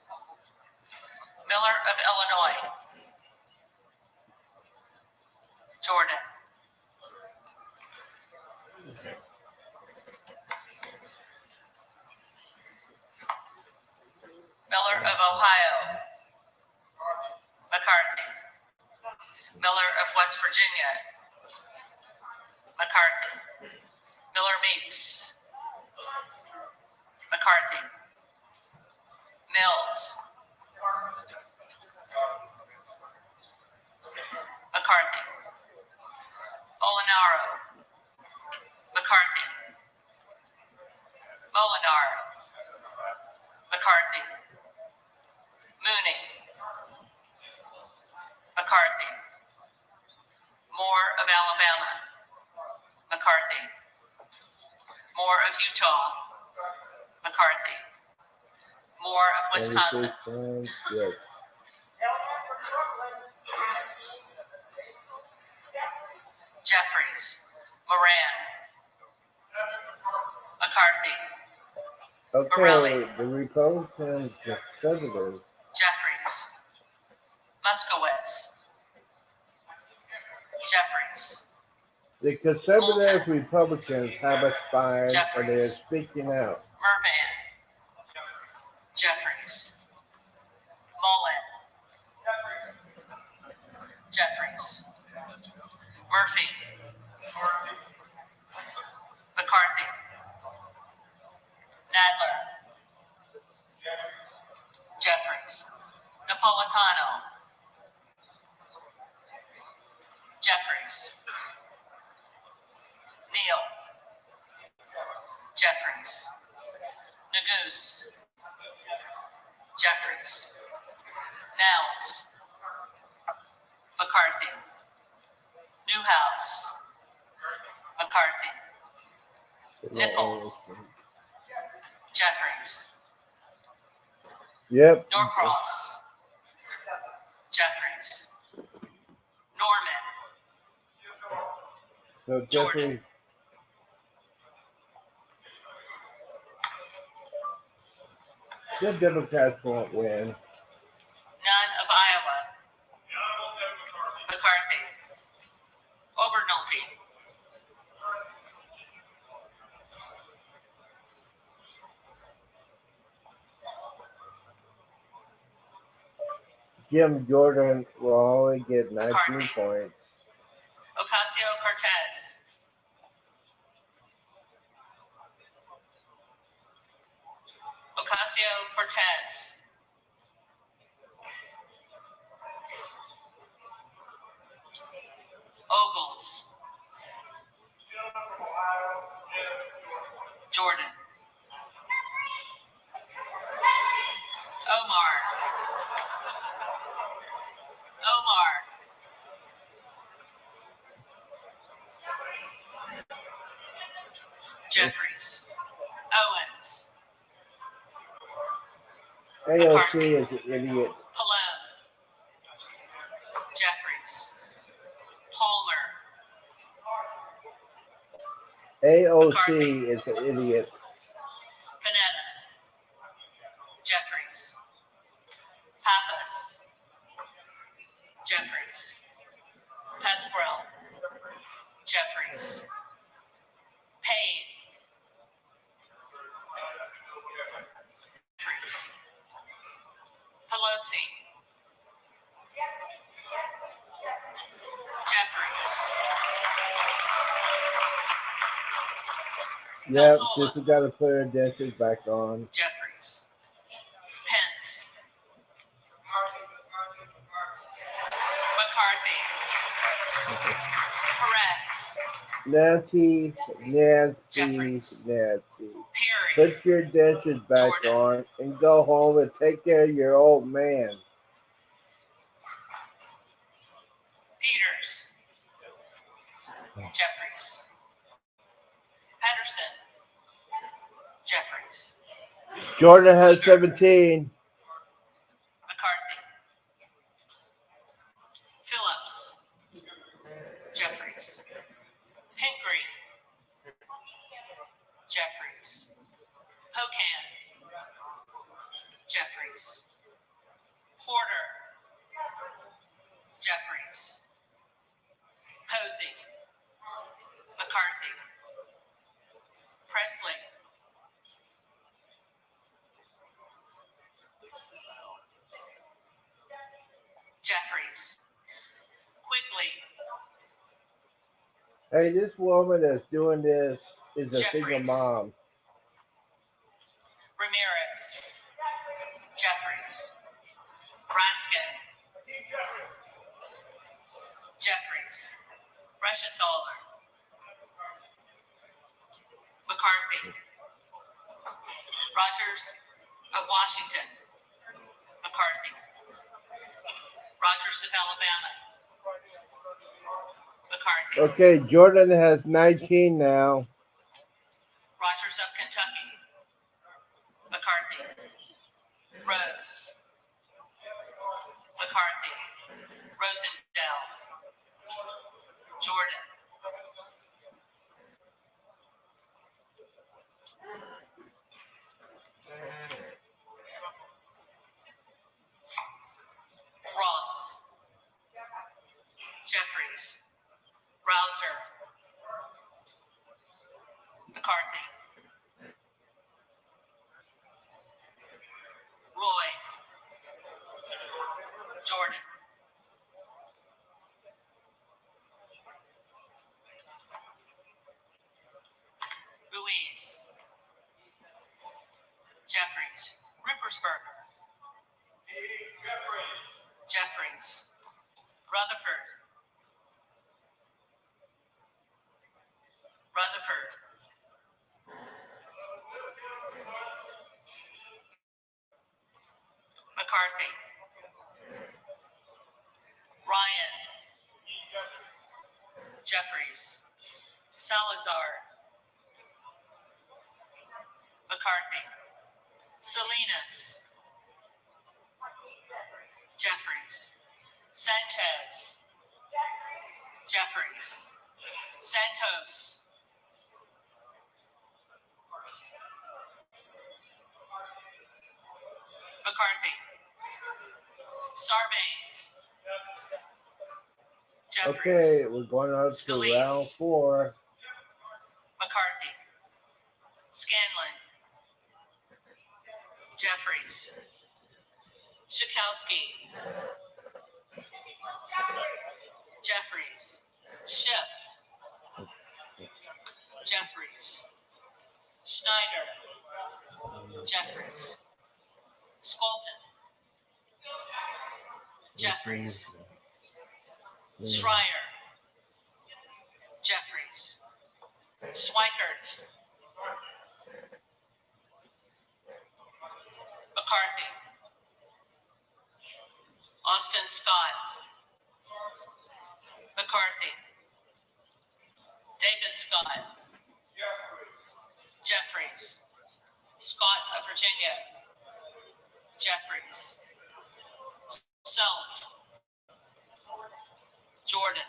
Miller of Illinois, Jordan, Miller of Ohio, McCarthy, Miller of West Virginia, McCarthy, Miller Meeks, McCarthy, Mills, McCarthy, Molinaro, McCarthy, Molinar, McCarthy, Mooney, McCarthy, Moore of Alabama, McCarthy, Moore of Utah, McCarthy, Moore of Wisconsin, 26 times, yes. Jeffries, Moran, McCarthy, Okay, Borelli. the Republicans, the conservatives, Jeffries, Muskowitz, Jeffries, the conservative Republicans have aspired and they are Jeffries. speaking out. Mervan, Jeffries, Mullen, Jeffries, Murphy, McCarthy, Nadler, Jeffries, Napolitano, Jeffries, Neal, Jeffries, Nagoose, Jeffries, Nels, McCarthy, Newhouse, McCarthy, Nipple, Jeffries, Yep. Norcross, Jeffries, Norman, So Jordan. Jeffrey, the Democrats won't win. none of Iowa, McCarthy, Obernolte, Jim Jordan will only get 19 McCarthy. points. Ocasio-Cortez. Ocasio-Cortez. Ogles. Jordan. Omar. Jeffries. Owens. AOC is an idiot. Pallone. Jeffries. Palmer. AOC is an idiot. Panetta. Jeffries. Pappas. Jeffries. Pasquale. Jeffries. Payne. Jeffries. Pelosi. Jeffries. Yep, just we got to put her dentures back on. Jeffries. Pence. McCarthy. Perez. Nancy. Perry. Put your dentures back Jordan. on and go home and take care of your old man. Peters. Jeffries. Pedersen. Jeffries. Jordan has 17. McCarthy. Phillips. Jeffries. Pingree. Jeffries. Pocan. Jeffries. Porter. Jeffries. Posey. McCarthy. Presley. Jeffries. Quigley. Hey, this woman that's doing this is a single Jeffries. mom. Ramirez. Jeffries. Raskin. Jeffries. Reschenthaler. McCarthy. Rogers of Washington. McCarthy. Rogers of Alabama. McCarthy. Okay, Jordan has 19 now. Rogers of Kentucky. McCarthy. Rose. McCarthy. Rosendale. Jordan. Ross. Jeffries. Rouser. McCarthy. Roy. Jordan. Ruiz. Jeffries. Rippersberger. Jeffries. Rutherford. Rutherford. McCarthy. Ryan. Jeffries. Salazar. McCarthy. Salinas. Jeffries. Sanchez. Jeffries. Santos. McCarthy. Sarbanes. Jeffries. Okay, we're going up to Scalise. round 4. McCarthy. Scanlon. Jeffries. Schakowsky, Jeffries, Schiff, Jeffries, Schneider, Jeffries, Skolton, Jeffries, Schreier, Jeffries, Schweikert, McCarthy, Austin Scott, McCarthy, David Scott, Jeffries, Scott of Virginia, Jeffries, Self, Jordan,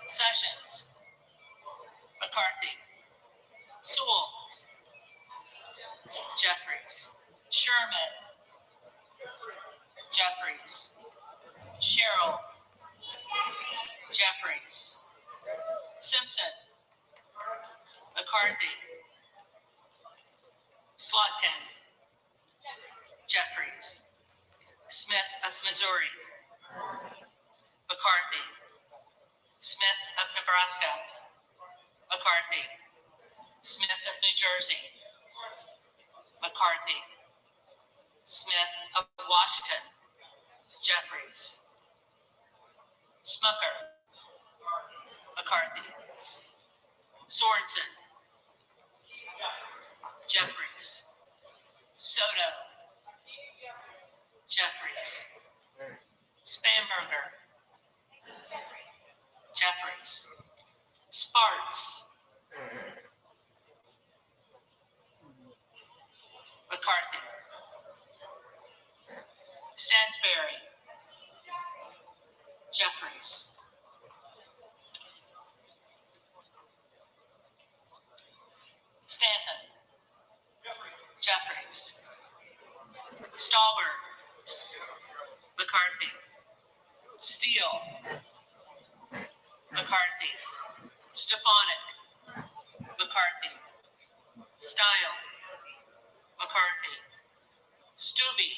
Sessions, McCarthy, Sewell, Jeffries, Sherman, Jeffries, Sherrill, Jeffries, Simpson, McCarthy, Slotkin, Jeffries, Smith of Missouri, McCarthy, Smith of Nebraska, McCarthy, Smith of New Jersey, McCarthy, Smith of Washington, Jeffries, Smucker, McCarthy, Sorensen, Jeffries, Soto, Jeffries, Spamberger, Jeffries, Sparts, McCarthy, Stansberry, Jeffries, Stanton, Jeffries, Stallworth, McCarthy, Steele, McCarthy, Stefanik, McCarthy, Style, McCarthy, Stubbe,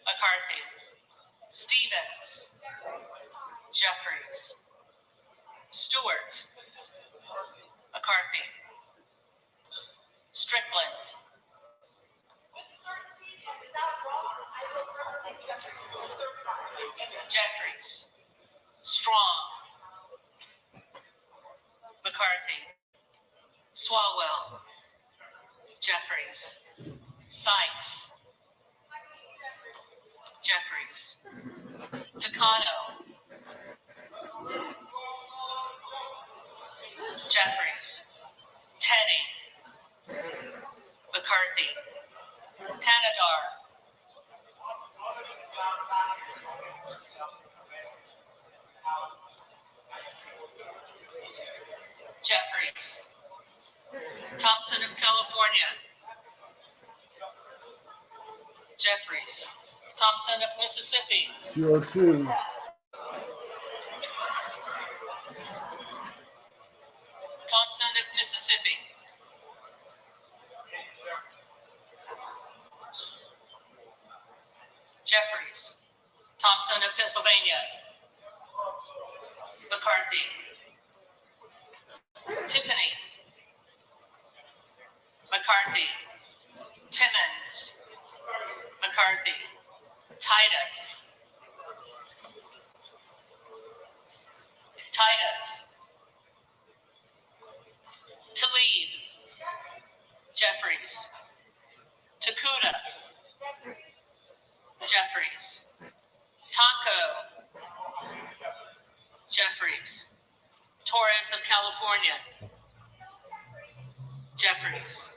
McCarthy, Stevens, Jeffries, Stewart, McCarthy, Strickland, Jeffries, Strong, McCarthy, Swalwell, Jeffries, Sykes, Jeffries, Takano, Jeffries, Teddy, McCarthy, Tanadar, Jeffries, Thompson of California, Jeffries, Thompson of Mississippi, CO2. Thompson of Mississippi, Jeffries, Thompson of Pennsylvania, McCarthy, Tiffany, McCarthy, Timmons, McCarthy, Titus, Tlaib, Jeffries, Takuda, Jeffries, Tonko, Jeffries, Torres of California, Jeffries,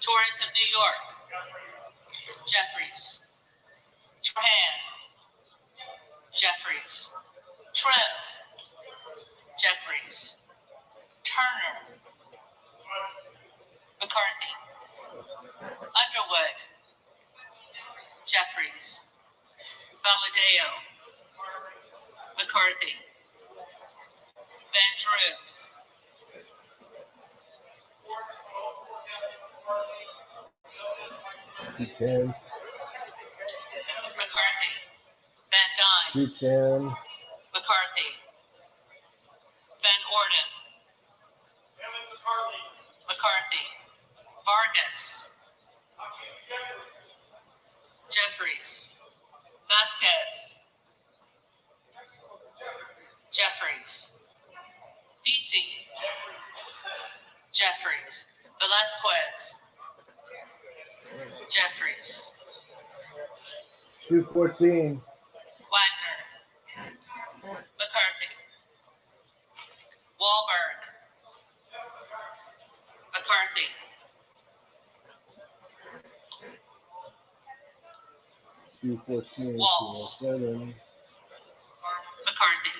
Torres of New York, Jeffries, Trahan, Jeffries, Trev, Jeffries, Turner, McCarthy, Underwood, Jeffries, Valadeo, McCarthy. Van Drew. Two-ten. McCarthy. Van Dyne. Two-ten. McCarthy. Van Orden. McCarthy. Vargas. Jeffries. Vasquez. Jeffries. DC. Jeffries. Velasquez. Jeffries. 214. Wagner. McCarthy. Wahlberg. McCarthy. Waltz. 214. McCarthy.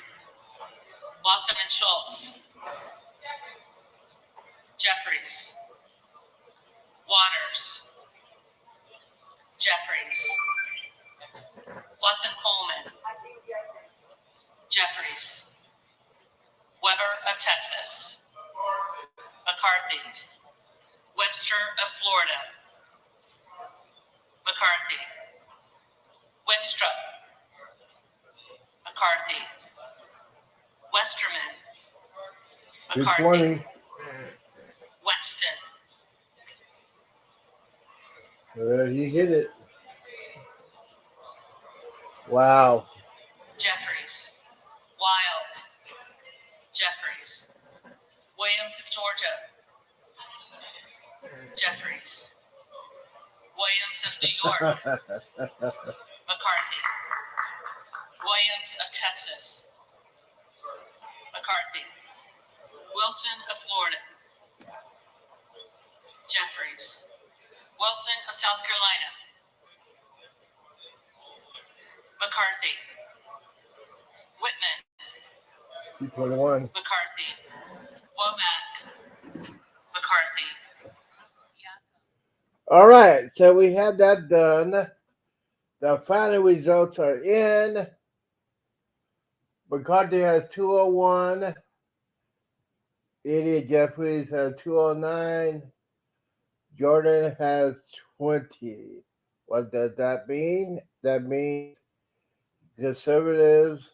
Wasserman Schultz. Jeffries. Waters. Jeffries. Watson Coleman. Jeffries. Weber of Texas. McCarthy. Webster of Florida. McCarthy. Winstrup. McCarthy. Westerman. McCarthy. 220. Wexton. He hit it. Wow. Jeffries. Wild. Jeffries. Williams of Georgia. Jeffries. Williams of New York. McCarthy. Williams of Texas. McCarthy. Wilson of Florida. Jeffries. Wilson of South Carolina. McCarthy. Whitman. 221. McCarthy. Womack. McCarthy. All right, so we had that done. The final results are in. McCarthy has 201. Idiot Jeffries has 209. Jordan has 20. What does that mean? That means conservatives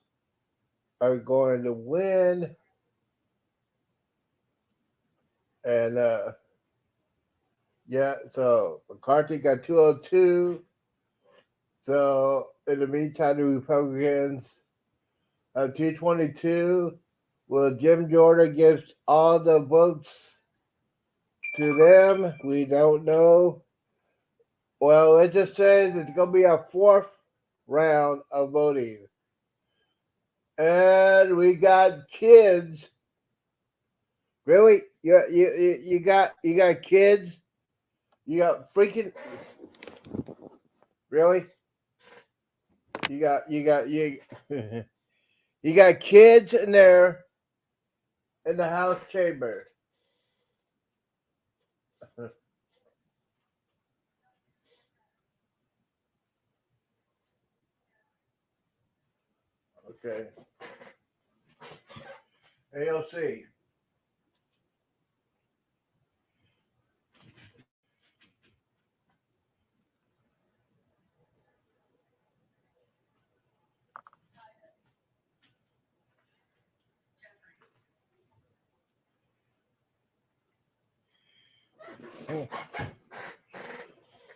are going to win. And yeah, so McCarthy got 202. So in the meantime, the Republicans have 222. Will Jim Jordan give all the votes to them? We don't know. Well, it just says it's going to be a fourth round of voting. And we got kids. Really? You got kids? You got freaking really? You got you got kids in there in the House chamber. Okay. AOC.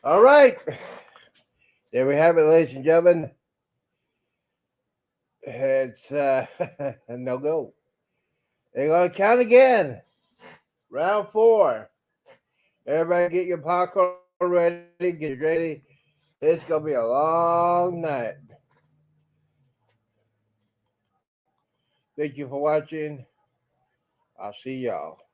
All right. There we have it, ladies and gentlemen. It's no go. They're going to count again. Round 4. Everybody get your popcorn ready. Get ready. It's going to be a long night. Thank you for watching. I'll see y'all.